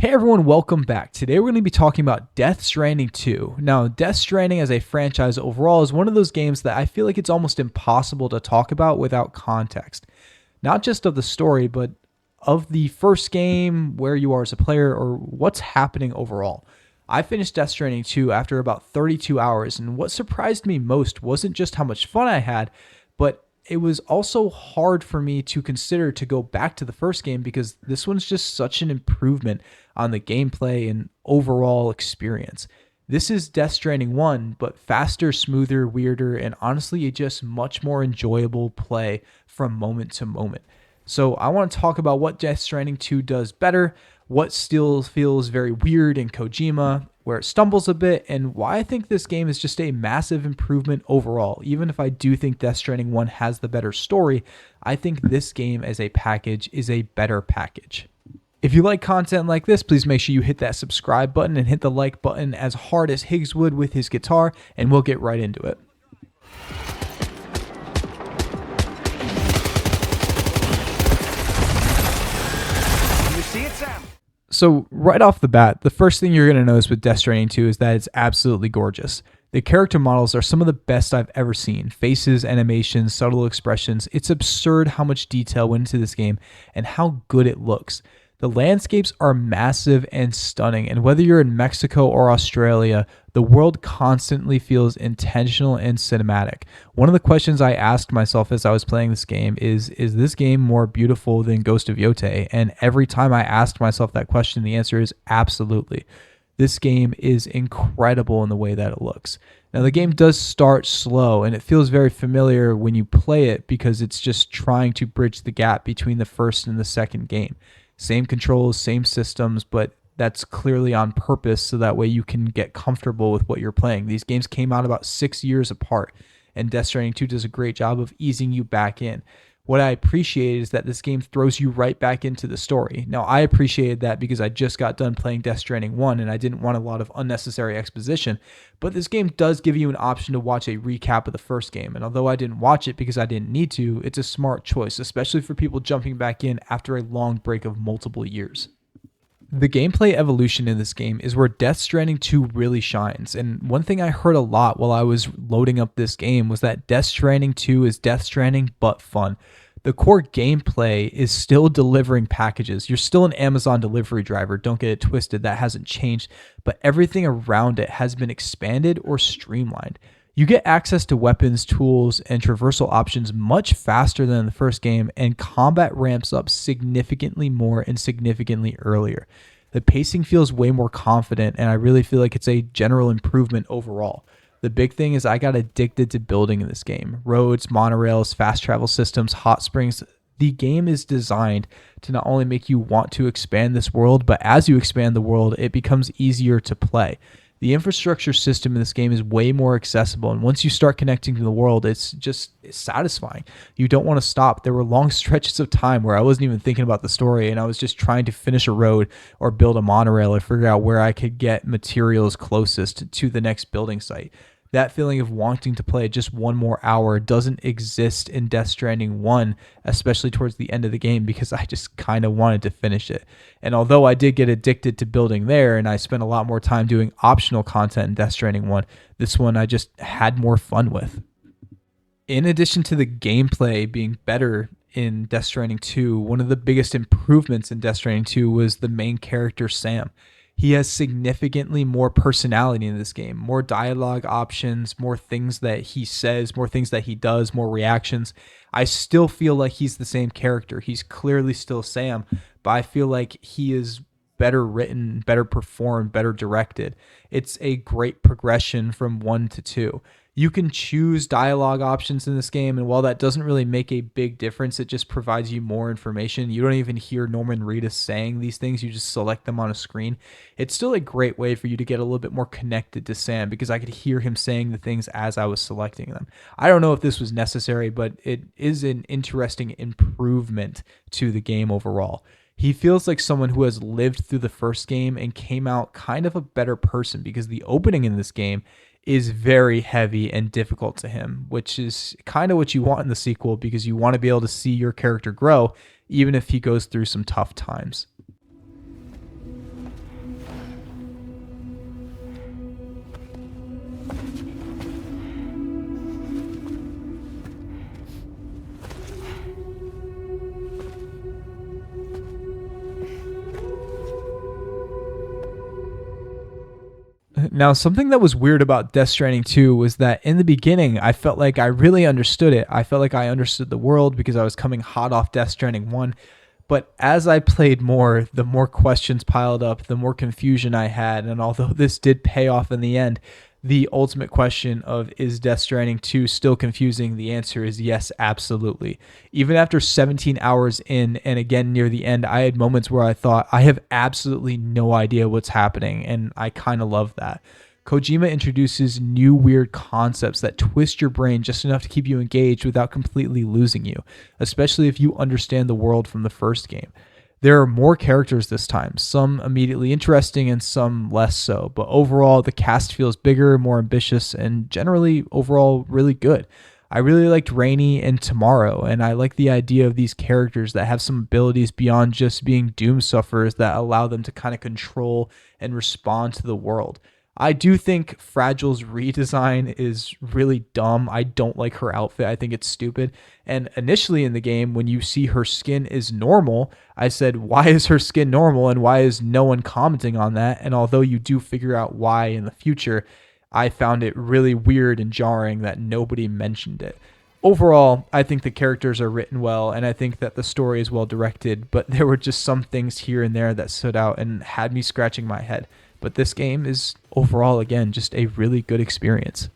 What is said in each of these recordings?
Hey everyone, welcome back. Today we're going to be talking about Death Stranding 2. Now, Death Stranding as a franchise overall is one of those games that I feel like it's almost impossible to talk about without context. Not just of the story, but of the first game, where you are as a player, or what's happening overall. I finished Death Stranding 2 after about 32 hours, and what surprised me most wasn't just how much fun I had, but it was also hard for me to consider to go back to the first game because this one's just such an improvement on the gameplay and overall experience. This is Death Stranding 1, but faster, smoother, weirder, and honestly, a just much more enjoyable play from moment to moment. So I want to talk about what Death Stranding 2 does better, what still feels very weird in Kojima, where it stumbles a bit, and why I think this game is just a massive improvement overall. Even if I do think Death Stranding 1 has the better story, I think this game as a package is a better package. If you like content like this, please make sure you hit that subscribe button and hit the like button as hard as Higgs would with his guitar, and we'll get right into it. So right off the bat, the first thing you're going to notice with Death Stranding 2 is that it's absolutely gorgeous. The character models are some of the best I've ever seen. Faces, animations, subtle expressions. It's absurd how much detail went into this game and how good it looks. The landscapes are massive and stunning, and whether you're in Mexico or Australia, the world constantly feels intentional and cinematic. One of the questions I asked myself as I was playing this game is this game more beautiful than Ghost of Yotei? And every time I asked myself that question, the answer is absolutely. This game is incredible in the way that it looks. Now, the game does start slow, and it feels very familiar when you play it because it's just trying to bridge the gap between the first and the second game. Same controls, same systems, but that's clearly on purpose so that way you can get comfortable with what you're playing. These games came out about 6 years apart, and Death Stranding 2 does a great job of easing you back in. What I appreciate is that this game throws you right back into the story. Now, I appreciated that because I just got done playing Death Stranding 1 and I didn't want a lot of unnecessary exposition, but this game does give you an option to watch a recap of the first game, and although I didn't watch it because I didn't need to, it's a smart choice, especially for people jumping back in after a long break of multiple years. The gameplay evolution in this game is where Death Stranding 2 really shines, and one thing I heard a lot while I was loading up this game was that Death Stranding 2 is Death Stranding but fun. The core gameplay is still delivering packages. You're still an Amazon delivery driver, don't get it twisted, that hasn't changed, but everything around it has been expanded or streamlined. You get access to weapons, tools, and traversal options much faster than in the first game, and combat ramps up significantly more and significantly earlier. The pacing feels way more confident, and I really feel like it's a general improvement overall. The big thing is I got addicted to building in this game. Roads, monorails, fast travel systems, hot springs. The game is designed to not only make you want to expand this world, but as you expand the world, it becomes easier to play. The infrastructure system in this game is way more accessible, and once you start connecting to the world, it's satisfying. You don't want to stop. There were long stretches of time where I wasn't even thinking about the story, and I was just trying to finish a road or build a monorail or figure out where I could get materials closest to the next building site. That feeling of wanting to play just one more hour doesn't exist in Death Stranding 1, especially towards the end of the game, because I just kind of wanted to finish it. And although I did get addicted to building there, and I spent a lot more time doing optional content in Death Stranding 1, this one I just had more fun with. In addition to the gameplay being better in Death Stranding 2, one of the biggest improvements in Death Stranding 2 was the main character, Sam. He has significantly more personality in this game, more dialogue options, more things that he says, more things that he does, more reactions. I still feel like he's the same character. He's clearly still Sam, but I feel like he is better written, better performed, better directed. It's a great progression from 1 to 2. You can choose dialogue options in this game, and while that doesn't really make a big difference, it just provides you more information. You don't even hear Norman Reedus saying these things, you just select them on a screen. It's still a great way for you to get a little bit more connected to Sam because I could hear him saying the things as I was selecting them. I don't know if this was necessary, but it is an interesting improvement to the game overall. He feels like someone who has lived through the first game and came out kind of a better person because the opening in this game is very heavy and difficult to him, which is kind of what you want in the sequel because you want to be able to see your character grow even if he goes through some tough times. Now, something that was weird about Death Stranding 2 was that in the beginning, I felt like I really understood it. I felt like I understood the world because I was coming hot off Death Stranding 1. But as I played more, the more questions piled up, the more confusion I had. And although this did pay off in the end, the ultimate question of is Death Stranding 2 still confusing? The answer is yes, absolutely. Even after 17 hours in, and again near the end, I had moments where I thought I have absolutely no idea what's happening, and I kind of love that. Kojima introduces new weird concepts that twist your brain just enough to keep you engaged without completely losing you, especially if you understand the world from the first game. There are more characters this time, some immediately interesting and some less so, but overall the cast feels bigger, more ambitious, and generally overall really good. I really liked Rainy and Tomorrow, and I like the idea of these characters that have some abilities beyond just being doom sufferers that allow them to kind of control and respond to the world. I do think Fragile's redesign is really dumb. I don't like her outfit. I think it's stupid. And initially in the game, when you see her skin is normal, I said, why is her skin normal and why is no one commenting on that? And although you do figure out why in the future, I found it really weird and jarring that nobody mentioned it. Overall, I think the characters are written well, and I think that the story is well directed, but there were just some things here and there that stood out and had me scratching my head. But this game is overall, again, just a really good experience.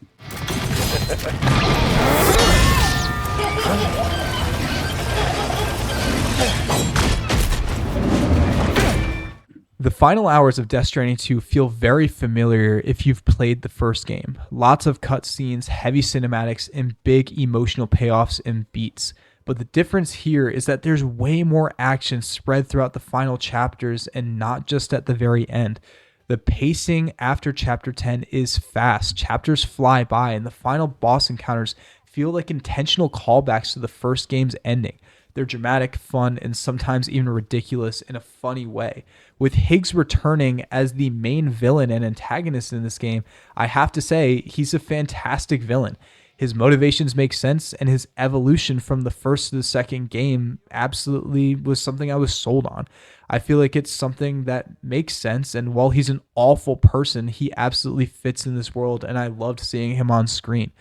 The final hours of Death Stranding 2 feel very familiar if you've played the first game. Lots of cutscenes, heavy cinematics, and big emotional payoffs and beats. But the difference here is that there's way more action spread throughout the final chapters and not just at the very end. The pacing after Chapter 10 is fast. Chapters fly by, and the final boss encounters feel like intentional callbacks to the first game's ending. They're dramatic, fun, and sometimes even ridiculous in a funny way. With Higgs returning as the main villain and antagonist in this game, I have to say he's a fantastic villain. His motivations make sense, and his evolution from the first to the second game absolutely was something I was sold on. I feel like it's something that makes sense, and while he's an awful person, he absolutely fits in this world, and I loved seeing him on screen.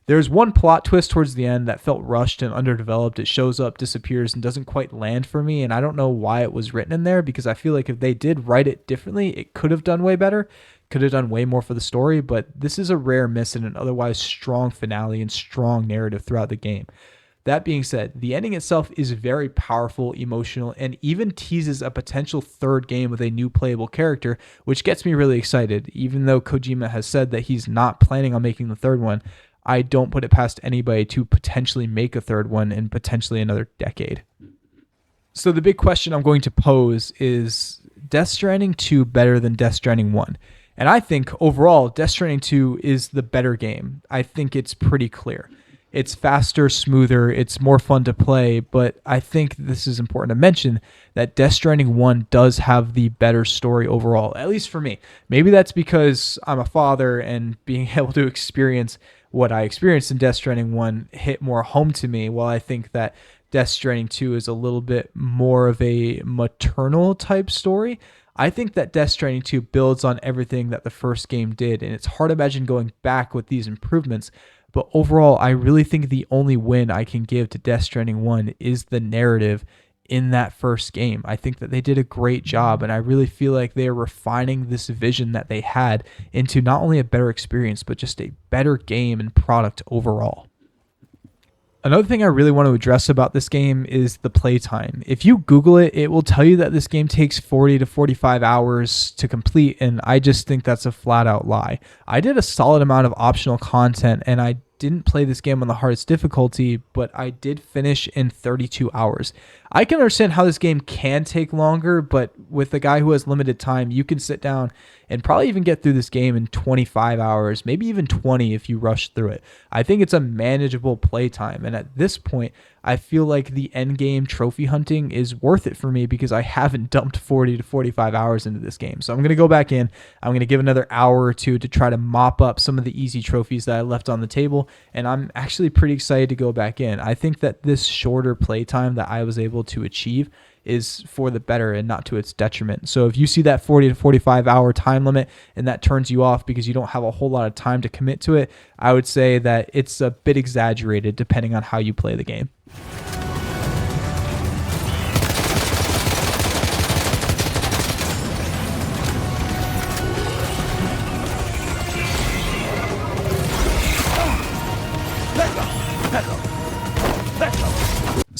There's one plot twist towards the end that felt rushed and underdeveloped. It shows up, disappears, and doesn't quite land for me, and I don't know why it was written in there, because I feel like if they did write it differently, it could have done way better, could have done way more for the story, but this is a rare miss in an otherwise strong finale and strong narrative throughout the game. That being said, the ending itself is very powerful, emotional, and even teases a potential third game with a new playable character, which gets me really excited. Even though Kojima has said that he's not planning on making the third one, I don't put it past anybody to potentially make a third one in potentially another decade. So the big question I'm going to pose is Death Stranding 2 better than Death Stranding 1? And I think overall, Death Stranding 2 is the better game. I think it's pretty clear. It's faster, smoother, it's more fun to play, but I think this is important to mention that Death Stranding 1 does have the better story overall, at least for me. Maybe that's because I'm a father and being able to experience what I experienced in Death Stranding 1 hit more home to me, while I think that Death Stranding 2 is a little bit more of a maternal type story. I think that Death Stranding 2 builds on everything that the first game did, and it's hard to imagine going back with these improvements. But overall, I really think the only win I can give to Death Stranding 1 is the narrative in that first game. I think that they did a great job, and I really feel like they are refining this vision that they had into not only a better experience, but just a better game and product overall. Another thing I really want to address about this game is the playtime. If you Google it, it will tell you that this game takes 40 to 45 hours to complete, and I just think that's a flat out lie. I did a solid amount of optional content, and I didn't play this game on the hardest difficulty, but I did finish in 32 hours. I can understand how this game can take longer, but with a guy who has limited time, you can sit down and probably even get through this game in 25 hours, maybe even 20 if you rush through it. I think it's a manageable playtime, and at this point, I feel like the end game trophy hunting is worth it for me because I haven't dumped 40 to 45 hours into this game. So I'm going to go back in. I'm going to give another hour or two to try to mop up some of the easy trophies that I left on the table, and I'm actually pretty excited to go back in. I think that this shorter playtime that I was able to achieve is for the better and not to its detriment. So if you see that 40 to 45 hour time limit and that turns you off because you don't have a whole lot of time to commit to it, I would say that it's a bit exaggerated depending on how you play the game.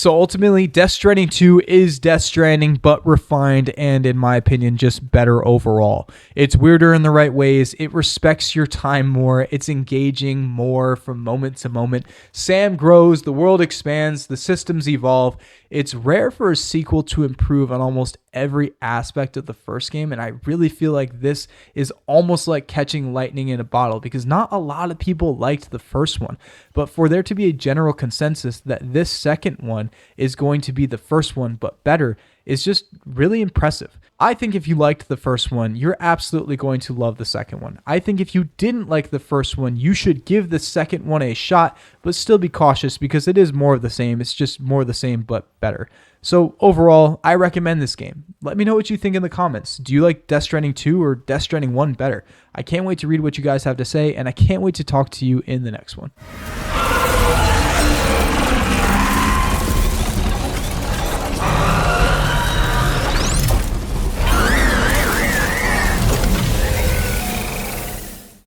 So ultimately, Death Stranding 2 is Death Stranding, but refined and, in my opinion, just better overall. It's weirder in the right ways. It respects your time more. It's engaging more from moment to moment. Sam grows, the world expands, the systems evolve. It's rare for a sequel to improve on almost every aspect of the first game, and I really feel like this is almost like catching lightning in a bottle because not a lot of people liked the first one, but for there to be a general consensus that this second one is going to be the first one but better is just really impressive. I think if you liked the first one, you're absolutely going to love the second one. I think if you didn't like the first one, you should give the second one a shot, but still be cautious because it is more of the same. It's just more of the same, but better. So overall, I recommend this game. Let me know what you think in the comments. Do you like Death Stranding 2 or Death Stranding 1 better? I can't wait to read what you guys have to say, and I can't wait to talk to you in the next one.